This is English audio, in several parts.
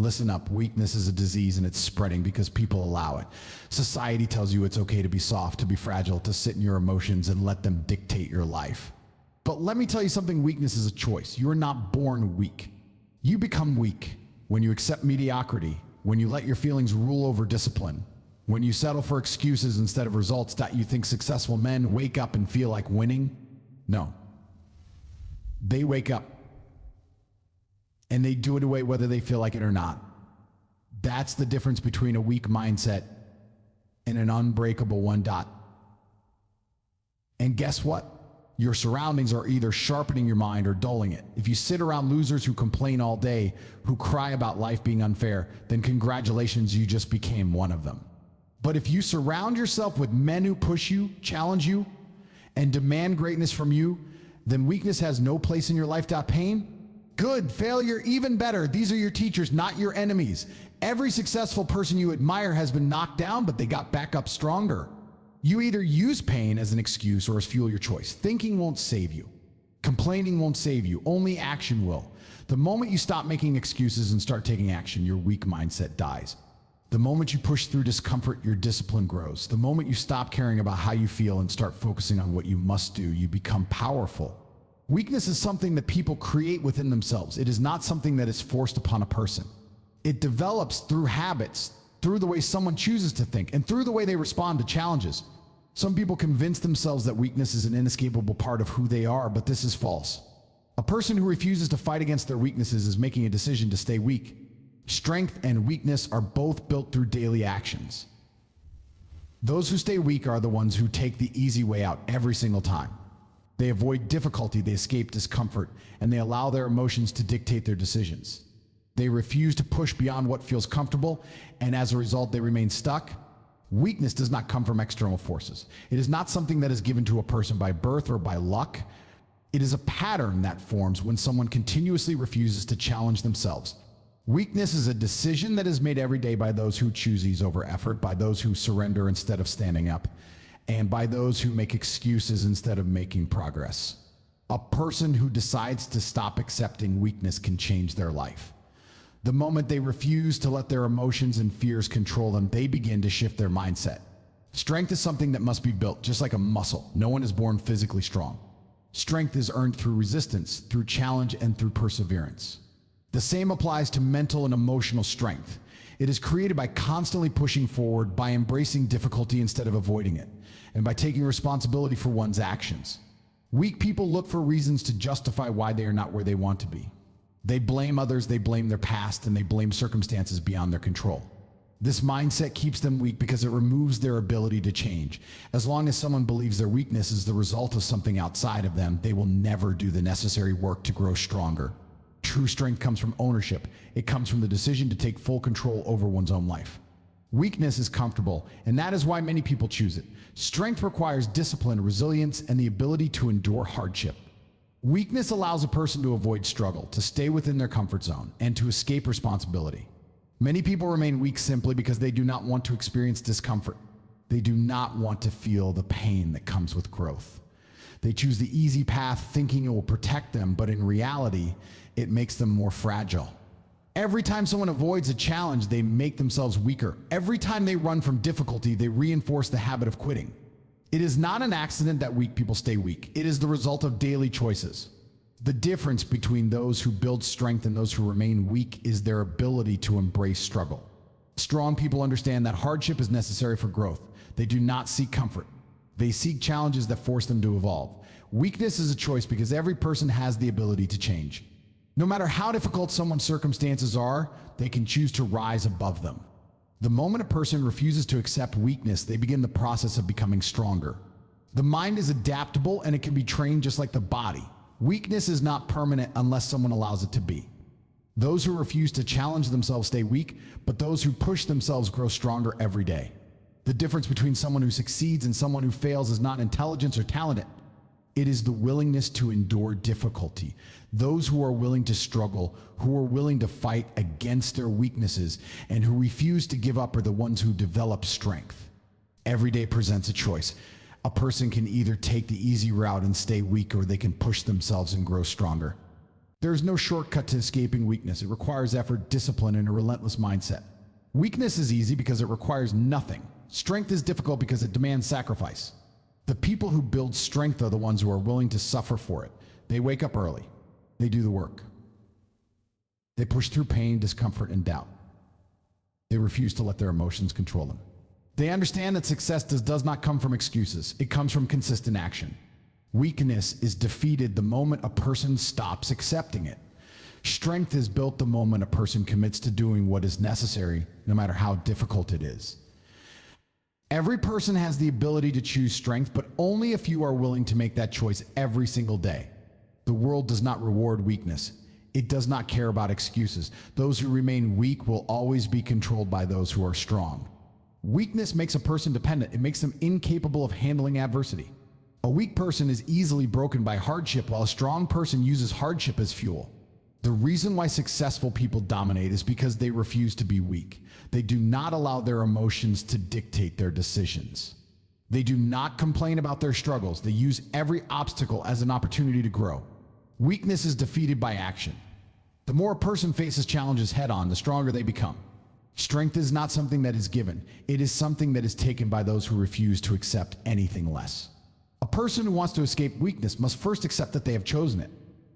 Listen up, weakness is a disease and it's spreading because people allow it. Society tells you it's okay to be soft, to be fragile, to sit in your emotions and let them dictate your life. But let me tell you something, weakness is a choice. You are not born weak. You become weak when you accept mediocrity, when you let your feelings rule over discipline, when you settle for excuses instead of results. That you think successful men wake up and feel like winning? No. They wake up and they do it away whether they feel like it or not. That's the difference between a weak mindset and an unbreakable one. And guess what? Your surroundings are either sharpening your mind or dulling it. If you sit around losers who complain all day, who cry about life being unfair, then congratulations, you just became one of them. But if you surround yourself with men who push you, challenge you, and demand greatness from you, then weakness has no place in your life. Pain? Good. Failure? Even better. These are your teachers, not your enemies. Every successful person you admire has been knocked down, but they got back up stronger. You either use pain as an excuse or as fuel your choice. Thinking won't save you. Complaining won't save you. Only action will. The moment you stop making excuses and start taking action, your weak mindset dies. The moment you push through discomfort, your discipline grows. The moment you stop caring about how you feel and start focusing on what you must do, you become powerful. Weakness is something that people create within themselves. It is not something that is forced upon a person. It develops through habits, through the way someone chooses to think, and through the way they respond to challenges. Some people convince themselves that weakness is an inescapable part of who they are, but this is false. A person who refuses to fight against their weaknesses is making a decision to stay weak. Strength and weakness are both built through daily actions. Those who stay weak are the ones who take the easy way out every single time. They avoid difficulty, they escape discomfort, and they allow their emotions to dictate their decisions. They refuse to push beyond what feels comfortable, and as a result, they remain stuck. Weakness does not come from external forces. It is not something that is given to a person by birth or by luck. It is a pattern that forms when someone continuously refuses to challenge themselves. Weakness is a decision that is made every day by those who choose ease over effort, by those who surrender instead of standing up, and by those who make excuses instead of making progress. A person who decides to stop accepting weakness can change their life. The moment they refuse to let their emotions and fears control them, they begin to shift their mindset. Strength is something that must be built, just like a muscle. No one is born physically strong. Strength is earned through resistance, through challenge, and through perseverance. The same applies to mental and emotional strength. It is created by constantly pushing forward, by embracing difficulty instead of avoiding it, and by taking responsibility for one's actions. Weak people look for reasons to justify why they are not where they want to be. They blame others, they blame their past, and they blame circumstances beyond their control. This mindset keeps them weak because it removes their ability to change. As long as someone believes their weakness is the result of something outside of them, they will never do the necessary work to grow stronger. True strength comes from ownership. It comes from the decision to take full control over one's own life. Weakness is comfortable, and that is why many people choose it. Strength requires discipline, resilience, and the ability to endure hardship. Weakness allows a person to avoid struggle, to stay within their comfort zone, and to escape responsibility. Many people remain weak simply because they do not want to experience discomfort. They do not want to feel the pain that comes with growth. They choose the easy path thinking it will protect them, but in reality, it makes them more fragile. Every time someone avoids a challenge, they make themselves weaker. Every time they run from difficulty, they reinforce the habit of quitting. It is not an accident that weak people stay weak. It is the result of daily choices. The difference between those who build strength and those who remain weak is their ability to embrace struggle. Strong people understand that hardship is necessary for growth. They do not seek comfort. They seek challenges that force them to evolve. Weakness is a choice because every person has the ability to change. No matter how difficult someone's circumstances are, they can choose to rise above them. The moment a person refuses to accept weakness, they begin the process of becoming stronger. The mind is adaptable and it can be trained just like the body. Weakness is not permanent unless someone allows it to be. Those who refuse to challenge themselves stay weak, but those who push themselves grow stronger every day. The difference between someone who succeeds and someone who fails is not intelligence or talent. It is the willingness to endure difficulty. Those who are willing to struggle, who are willing to fight against their weaknesses, and who refuse to give up are the ones who develop strength. Every day presents a choice. A person can either take the easy route and stay weak, or they can push themselves and grow stronger. There is no shortcut to escaping weakness. It requires effort, discipline, and a relentless mindset. Weakness is easy because it requires nothing. Strength is difficult because it demands sacrifice. The people who build strength are the ones who are willing to suffer for it. They wake up early. They do the work. They push through pain, discomfort, and doubt. They refuse to let their emotions control them. They understand that success does not come from excuses. It comes from consistent action. Weakness is defeated the moment a person stops accepting it. Strength is built the moment a person commits to doing what is necessary, no matter how difficult it is. Every person has the ability to choose strength, but only a few are willing to make that choice every single day. The world does not reward weakness. It does not care about excuses. Those who remain weak will always be controlled by those who are strong. Weakness makes a person dependent. It makes them incapable of handling adversity. A weak person is easily broken by hardship, while a strong person uses hardship as fuel. The reason why successful people dominate is because they refuse to be weak. They do not allow their emotions to dictate their decisions. They do not complain about their struggles. They use every obstacle as an opportunity to grow. Weakness is defeated by action. The more a person faces challenges head-on, the stronger they become. Strength is not something that is given. It is something that is taken by those who refuse to accept anything less. A person who wants to escape weakness must first accept that they have chosen it.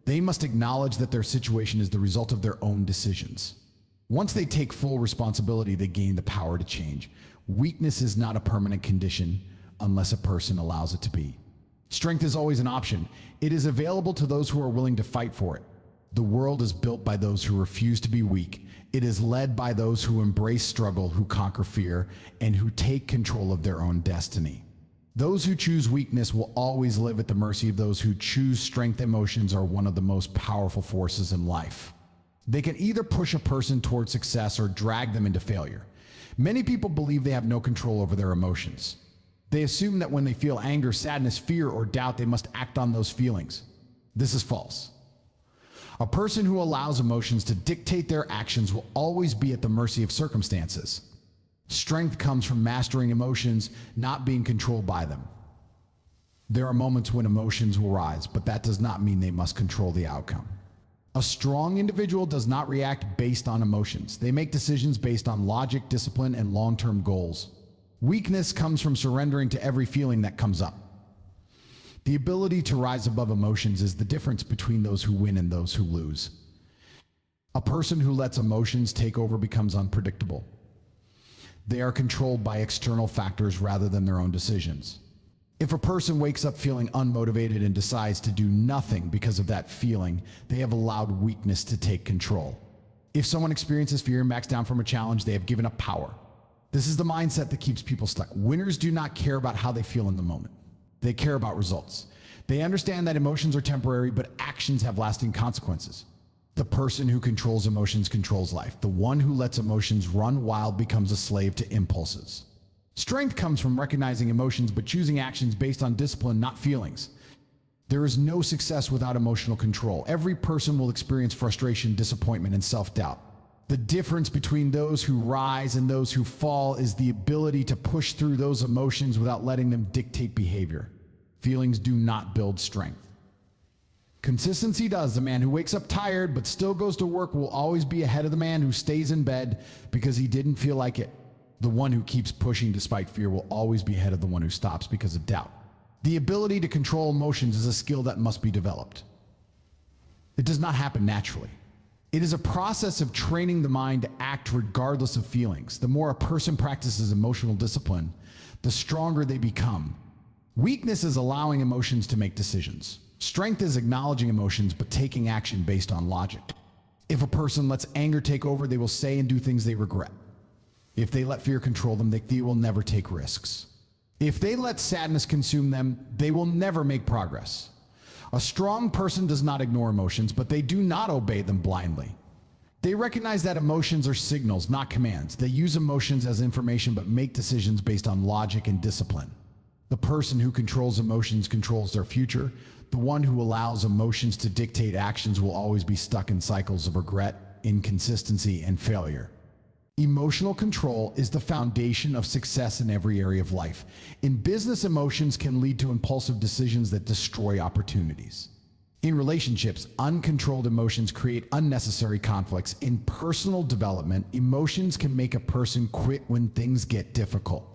They must acknowledge that their situation is the result of their own decisions. Once they take full responsibility, they gain the power to change. Weakness is not a permanent condition unless a person allows it to be. Strength is always an option. It is available to those who are willing to fight for it. The world is built by those who refuse to be weak. It is led by those who embrace struggle, who conquer fear, and who take control of their own destiny. Those who choose weakness will always live at the mercy of those who choose strength. Emotions are one of the most powerful forces in life. They can either push a person toward success or drag them into failure. Many people believe they have no control over their emotions. They assume that when they feel anger, sadness, fear, or doubt, they must act on those feelings. This is false. A person who allows emotions to dictate their actions will always be at the mercy of circumstances. Strength comes from mastering emotions, not being controlled by them. There are moments when emotions will rise, but that does not mean they must control the outcome. A strong individual does not react based on emotions. They make decisions based on logic, discipline, and long-term goals. Weakness comes from surrendering to every feeling that comes up. The ability to rise above emotions is the difference between those who win and those who lose. A person who lets emotions take over becomes unpredictable. They are controlled by external factors rather than their own decisions. If a person wakes up feeling unmotivated and decides to do nothing because of that feeling, they have allowed weakness to take control. If someone experiences fear and backs down from a challenge, they have given up power. This is the mindset that keeps people stuck. Winners do not care about how they feel in the moment. They care about results. They understand that emotions are temporary, but actions have lasting consequences. The person who controls emotions controls life. The one who lets emotions run wild becomes a slave to impulses. Strength comes from recognizing emotions, but choosing actions based on discipline, not feelings. There is no success without emotional control. Every person will experience frustration, disappointment, and self-doubt. The difference between those who rise and those who fall is the ability to push through those emotions without letting them dictate behavior. Feelings do not build strength. Consistency does. The man who wakes up tired but still goes to work will always be ahead of the man who stays in bed because he didn't feel like it. The one who keeps pushing despite fear will always be ahead of the one who stops because of doubt. The ability to control emotions is a skill that must be developed. It does not happen naturally. It is a process of training the mind to act regardless of feelings. The more a person practices emotional discipline, the stronger they become. Weakness is allowing emotions to make decisions. Strength is acknowledging emotions but taking action based on logic. If a person lets anger take over, they will say and do things they regret. If they let fear control them, they will never take risks. If they let sadness consume them, they will never make progress. A strong person does not ignore emotions, but they do not obey them blindly. They recognize that emotions are signals, not commands. They use emotions as information but make decisions based on logic and discipline. The person who controls emotions controls their future. The one who allows emotions to dictate actions will always be stuck in cycles of regret, inconsistency, and failure. Emotional control is the foundation of success in every area of life. In business, emotions can lead to impulsive decisions that destroy opportunities. In relationships, uncontrolled emotions create unnecessary conflicts. In personal development, emotions can make a person quit when things get difficult.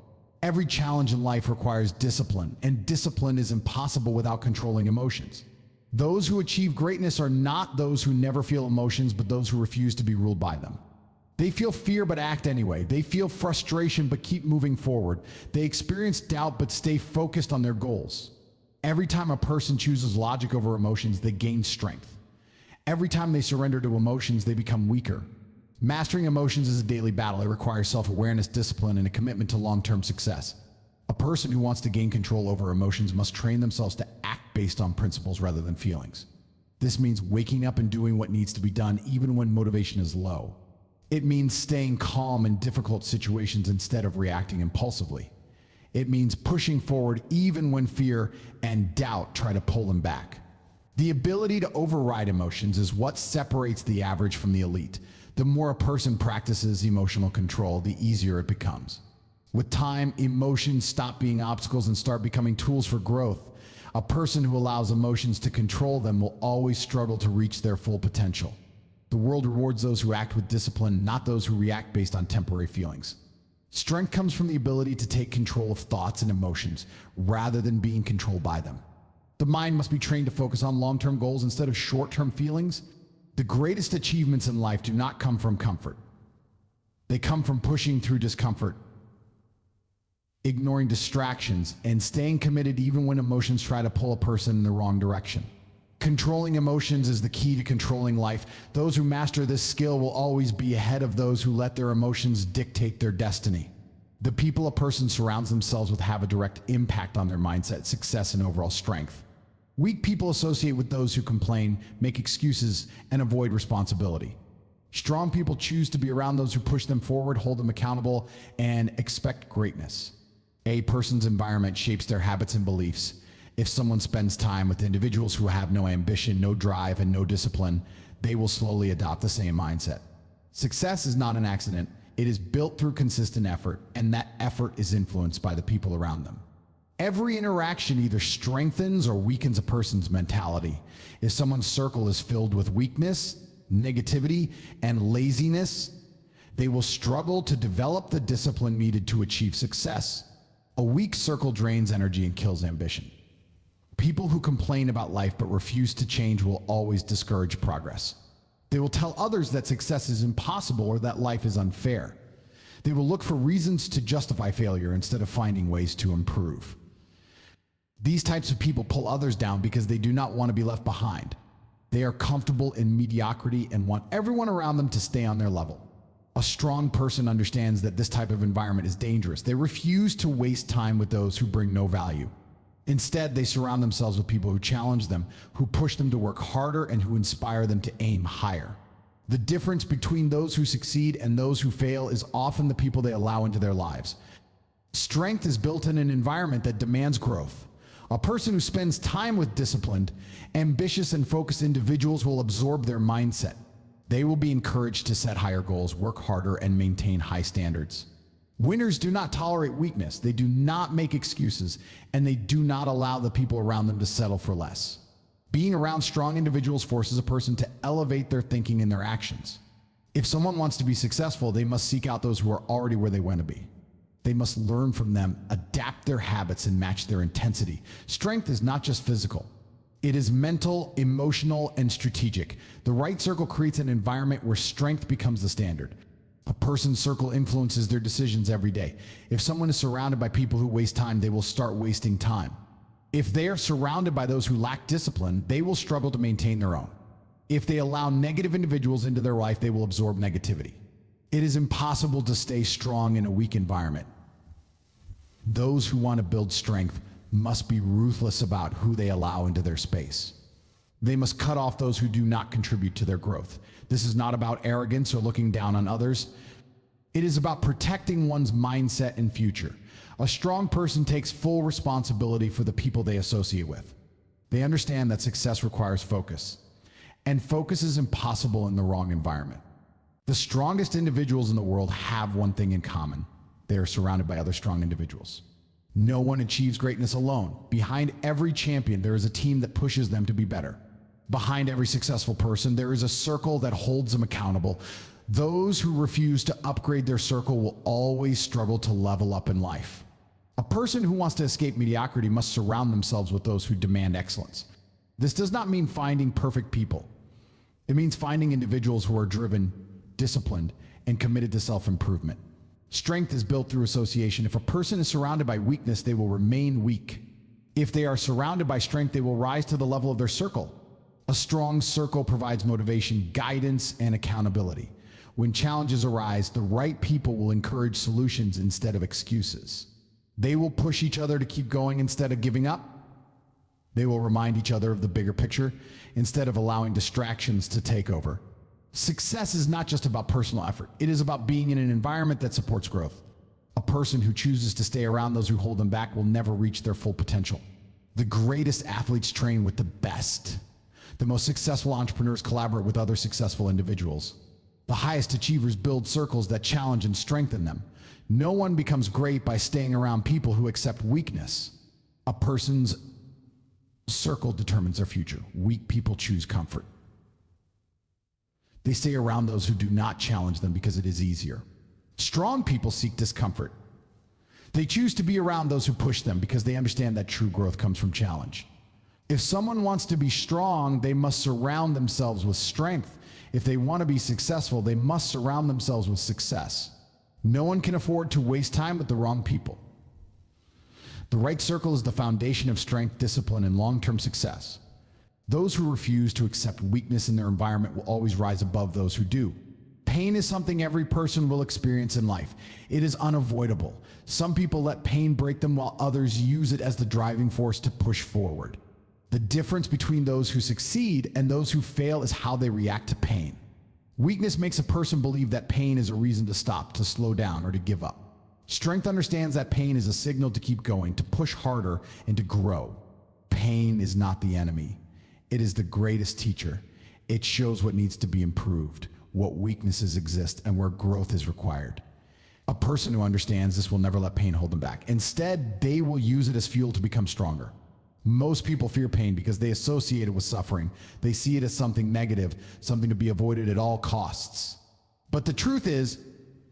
Every challenge in life requires discipline, and discipline is impossible without controlling emotions. Those who achieve greatness are not those who never feel emotions, but those who refuse to be ruled by them. They feel fear but act anyway. They feel frustration but keep moving forward. They experience doubt but stay focused on their goals. Every time a person chooses logic over emotions, they gain strength. Every time they surrender to emotions, they become weaker. Mastering emotions is a daily battle. It requires self-awareness, discipline, and a commitment to long-term success. A person who wants to gain control over emotions must train themselves to act based on principles rather than feelings. This means waking up and doing what needs to be done even when motivation is low. It means staying calm in difficult situations instead of reacting impulsively. It means pushing forward even when fear and doubt try to pull them back. The ability to override emotions is what separates the average from the elite. The more a person practices emotional control, the easier it becomes. With time, emotions stop being obstacles and start becoming tools for growth. A person who allows emotions to control them will always struggle to reach their full potential. The world rewards those who act with discipline, not those who react based on temporary feelings. Strength comes from the ability to take control of thoughts and emotions rather than being controlled by them. The mind must be trained to focus on long-term goals instead of short-term feelings. The greatest achievements in life do not come from comfort. They come from pushing through discomfort, ignoring distractions, and staying committed even when emotions try to pull a person in the wrong direction. Controlling emotions is the key to controlling life. Those who master this skill will always be ahead of those who let their emotions dictate their destiny. The people a person surrounds themselves with have a direct impact on their mindset, success, and overall strength. Weak people associate with those who complain, make excuses, and avoid responsibility. Strong people choose to be around those who push them forward, hold them accountable, and expect greatness. A person's environment shapes their habits and beliefs. If someone spends time with individuals who have no ambition, no drive, and no discipline, they will slowly adopt the same mindset. Success is not an accident. It is built through consistent effort, and that effort is influenced by the people around them. Every interaction either strengthens or weakens a person's mentality. If someone's circle is filled with weakness, negativity, and laziness, they will struggle to develop the discipline needed to achieve success. A weak circle drains energy and kills ambition. People who complain about life but refuse to change will always discourage progress. They will tell others that success is impossible or that life is unfair. They will look for reasons to justify failure instead of finding ways to improve. These types of people pull others down because they do not want to be left behind. They are comfortable in mediocrity and want everyone around them to stay on their level. A strong person understands that this type of environment is dangerous. They refuse to waste time with those who bring no value. Instead, they surround themselves with people who challenge them, who push them to work harder, and who inspire them to aim higher. The difference between those who succeed and those who fail is often the people they allow into their lives. Strength is built in an environment that demands growth. A person who spends time with disciplined, ambitious, and focused individuals will absorb their mindset. They will be encouraged to set higher goals, work harder, and maintain high standards. Winners do not tolerate weakness, they do not make excuses, and they do not allow the people around them to settle for less. Being around strong individuals forces a person to elevate their thinking and their actions. If someone wants to be successful, they must seek out those who are already where they want to be. They must learn from them, adapt their habits, and match their intensity. Strength is not just physical. It is mental, emotional, and strategic. The right circle creates an environment where strength becomes the standard. A person's circle influences their decisions every day. If someone is surrounded by people who waste time, they will start wasting time. If they are surrounded by those who lack discipline, they will struggle to maintain their own. If they allow negative individuals into their life, they will absorb negativity. It is impossible to stay strong in a weak environment. Those who want to build strength must be ruthless about who they allow into their space. They must cut off those who do not contribute to their growth. This is not about arrogance or looking down on others. It is about protecting one's mindset and future. A strong person takes full responsibility for the people they associate with. They understand that success requires focus, and focus is impossible in the wrong environment. The strongest individuals in the world have one thing in common. They are surrounded by other strong individuals. No one achieves greatness alone. Behind every champion, there is a team that pushes them to be better. Behind every successful person, there is a circle that holds them accountable. Those who refuse to upgrade their circle will always struggle to level up in life. A person who wants to escape mediocrity must surround themselves with those who demand excellence. This does not mean finding perfect people. It means finding individuals who are driven, disciplined, and committed to self-improvement. Strength is built through association. If a person is surrounded by weakness, they will remain weak. If they are surrounded by strength, they will rise to the level of their circle. A strong circle provides motivation, guidance, and accountability. When challenges arise, the right people will encourage solutions instead of excuses. They will push each other to keep going instead of giving up. They will remind each other of the bigger picture instead of allowing distractions to take over. Success is not just about personal effort. It is about being in an environment that supports growth. A person who chooses to stay around those who hold them back will never reach their full potential. The greatest athletes train with the best. The most successful entrepreneurs collaborate with other successful individuals. The highest achievers build circles that challenge and strengthen them. No one becomes great by staying around people who accept weakness. A person's circle determines their future. Weak people choose comfort. They stay around those who do not challenge them because it is easier. Strong people seek discomfort. They choose to be around those who push them because they understand that true growth comes from challenge. If someone wants to be strong, they must surround themselves with strength. If they want to be successful, they must surround themselves with success. No one can afford to waste time with the wrong people. The right circle is the foundation of strength, discipline, and long-term success. Those who refuse to accept weakness in their environment will always rise above those who do. Pain is something every person will experience in life. It is unavoidable. Some people let pain break them while others use it as the driving force to push forward. The difference between those who succeed and those who fail is how they react to pain. Weakness makes a person believe that pain is a reason to stop, to slow down, or to give up. Strength understands that pain is a signal to keep going, to push harder, and to grow. Pain is not the enemy. It is the greatest teacher. It shows what needs to be improved, what weaknesses exist, and where growth is required. A person who understands this will never let pain hold them back. Instead, they will use it as fuel to become stronger. Most people fear pain because they associate it with suffering. They see it as something negative, something to be avoided at all costs. But the truth is,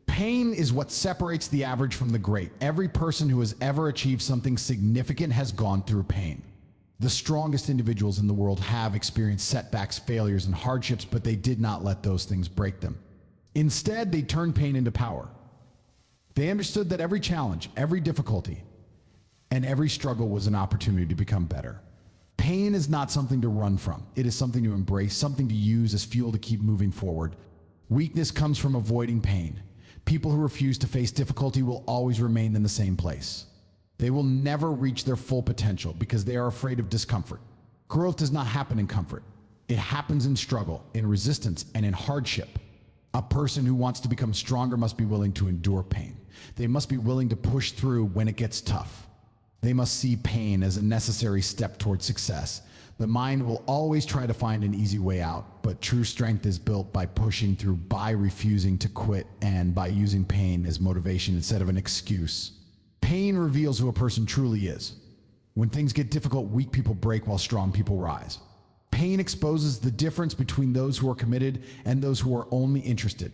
pain is what separates the average from the great. Every person who has ever achieved something significant has gone through pain. The strongest individuals in the world have experienced setbacks, failures, and hardships, but they did not let those things break them. Instead, they turned pain into power. They understood that every challenge, every difficulty, and every struggle was an opportunity to become better. Pain is not something to run from. It is something to embrace, something to use as fuel to keep moving forward. Weakness comes from avoiding pain. People who refuse to face difficulty will always remain in the same place. They will never reach their full potential because they are afraid of discomfort. Growth does not happen in comfort. It happens in struggle, in resistance, and in hardship. A person who wants to become stronger must be willing to endure pain. They must be willing to push through when it gets tough. They must see pain as a necessary step toward success. The mind will always try to find an easy way out, but true strength is built by pushing through, by refusing to quit, and by using pain as motivation instead of an excuse. Pain reveals who a person truly is. When things get difficult, weak people break while strong people rise. Pain exposes the difference between those who are committed and those who are only interested.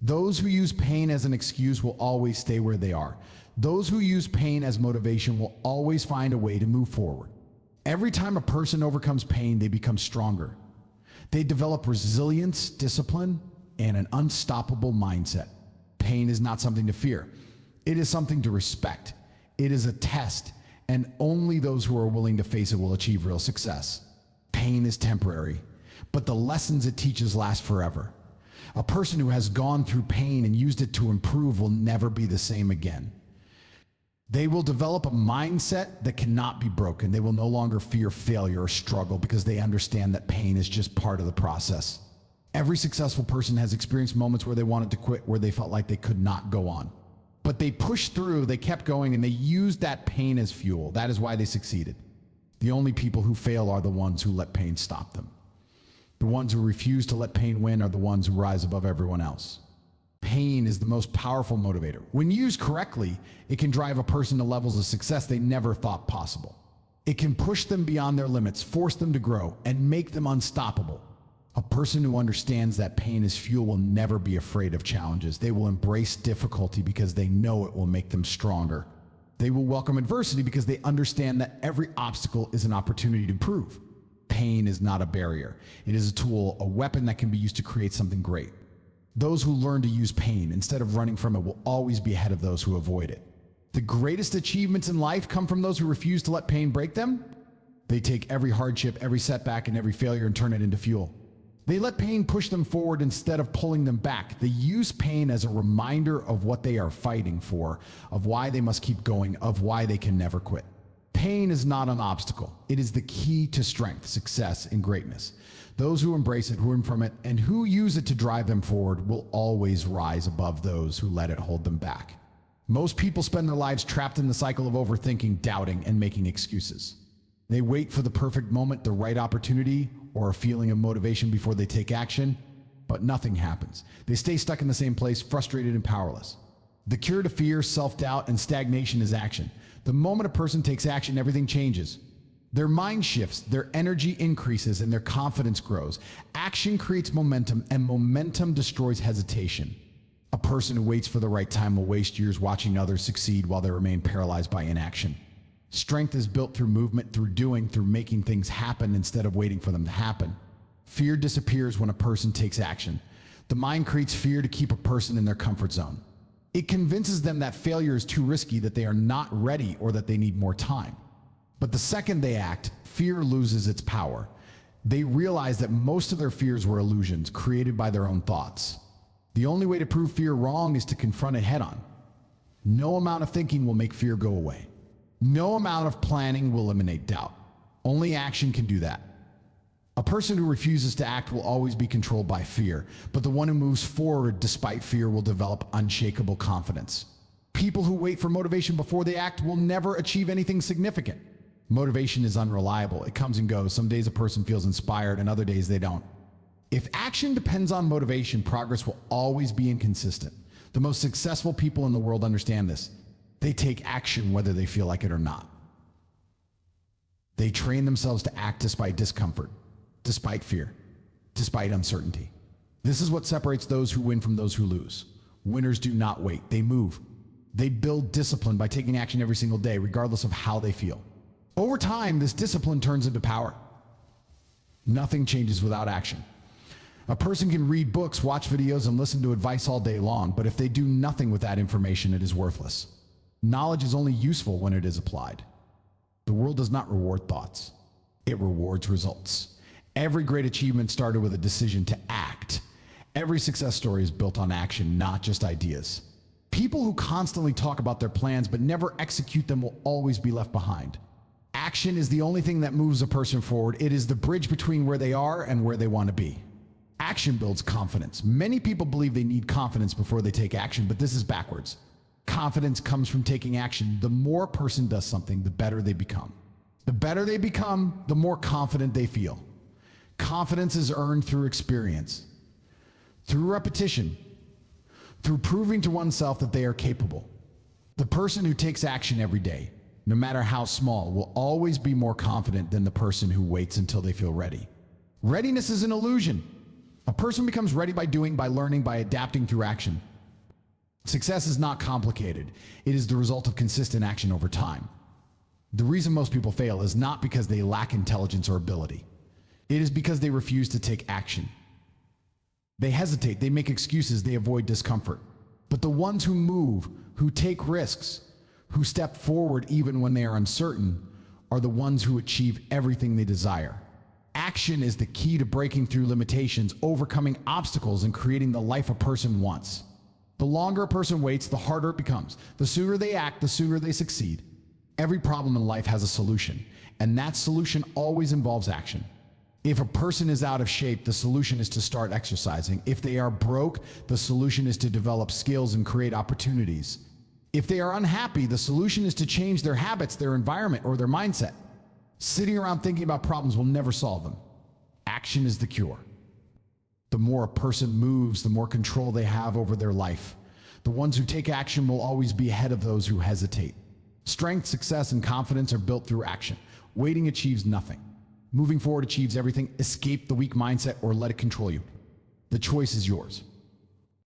Those who use pain as an excuse will always stay where they are. Those who use pain as motivation will always find a way to move forward. Every time a person overcomes pain, they become stronger. They develop resilience, discipline, and an unstoppable mindset. Pain is not something to fear. It is something to respect. It is a test, and only those who are willing to face it will achieve real success. Pain is temporary, but the lessons it teaches last forever. A person who has gone through pain and used it to improve will never be the same again. They will develop a mindset that cannot be broken. They will no longer fear failure or struggle because they understand that pain is just part of the process. Every successful person has experienced moments where they wanted to quit, where they felt like they could not go on. But they pushed through, they kept going, and they used that pain as fuel. That is why they succeeded. The only people who fail are the ones who let pain stop them. The ones who refuse to let pain win are the ones who rise above everyone else. Pain is the most powerful motivator. When used correctly, it can drive a person to levels of success they never thought possible. It can push them beyond their limits, force them to grow, and make them unstoppable. A person who understands that pain is fuel will never be afraid of challenges. They will embrace difficulty because they know it will make them stronger. They will welcome adversity because they understand that every obstacle is an opportunity to improve. Pain is not a barrier. It is a tool, a weapon that can be used to create something great. Those who learn to use pain instead of running from it will always be ahead of those who avoid it. The greatest achievements in life come from those who refuse to let pain break them. They take every hardship, every setback, and every failure and turn it into fuel. They let pain push them forward instead of pulling them back. They use pain as a reminder of what they are fighting for, of why they must keep going, of why they can never quit. Pain is not an obstacle. It is the key to strength, success, and greatness. Those who embrace it, who learn from it, and who use it to drive them forward will always rise above those who let it hold them back. Most people spend their lives trapped in the cycle of overthinking, doubting, and making excuses. They wait for the perfect moment, the right opportunity, or a feeling of motivation before they take action, but nothing happens. They stay stuck in the same place, frustrated and powerless. The cure to fear, self-doubt, and stagnation is action. The moment a person takes action, everything changes. Their mind shifts, their energy increases, and their confidence grows. Action creates momentum, and momentum destroys hesitation. A person who waits for the right time will waste years watching others succeed while they remain paralyzed by inaction. Strength is built through movement, through doing, through making things happen instead of waiting for them to happen. Fear disappears when a person takes action. The mind creates fear to keep a person in their comfort zone. It convinces them that failure is too risky, that they are not ready, or that they need more time. But the second they act, fear loses its power. They realize that most of their fears were illusions created by their own thoughts. The only way to prove fear wrong is to confront it head on. No amount of thinking will make fear go away. No amount of planning will eliminate doubt. Only action can do that. A person who refuses to act will always be controlled by fear, but the one who moves forward despite fear will develop unshakable confidence. People who wait for motivation before they act will never achieve anything significant. Motivation is unreliable. It comes and goes. Some days a person feels inspired and other days they don't. If action depends on motivation, progress will always be inconsistent. The most successful people in the world understand this. They take action whether they feel like it or not. They train themselves to act despite discomfort, despite fear, despite uncertainty. This is what separates those who win from those who lose. Winners do not wait. They move. They build discipline by taking action every single day, regardless of how they feel. Over time, this discipline turns into power. Nothing changes without action. A person can read books, watch videos, and listen to advice all day long, but if they do nothing with that information, it is worthless. Knowledge is only useful when it is applied. The world does not reward thoughts. It rewards results. Every great achievement started with a decision to act. Every success story is built on action, not just ideas. People who constantly talk about their plans but never execute them will always be left behind. Action is the only thing that moves a person forward. It is the bridge between where they are and where they want to be. Action builds confidence. Many people believe they need confidence before they take action, but this is backwards. Confidence comes from taking action. The more a person does something, the better they become. The better they become, the more confident they feel. Confidence is earned through experience, through repetition, through proving to oneself that they are capable. The person who takes action every day, no matter how small, will always be more confident than the person who waits until they feel ready. Readiness is an illusion. A person becomes ready by doing, by learning, by adapting through action. Success is not complicated. It is the result of consistent action over time. The reason most people fail is not because they lack intelligence or ability. It is because they refuse to take action. They hesitate, they make excuses, they avoid discomfort. But the ones who move, who take risks, who step forward even when they are uncertain, are the ones who achieve everything they desire. Action is the key to breaking through limitations, overcoming obstacles, and creating the life a person wants. The longer a person waits, the harder it becomes. The sooner they act, the sooner they succeed. Every problem in life has a solution, and that solution always involves action. If a person is out of shape, the solution is to start exercising. If they are broke, the solution is to develop skills and create opportunities. If they are unhappy, the solution is to change their habits, their environment, or their mindset. Sitting around thinking about problems will never solve them. Action is the cure. The more a person moves, the more control they have over their life. The ones who take action will always be ahead of those who hesitate. Strength, success, and confidence are built through action. Waiting achieves nothing. Moving forward achieves everything. Escape the weak mindset or let it control you. The choice is yours.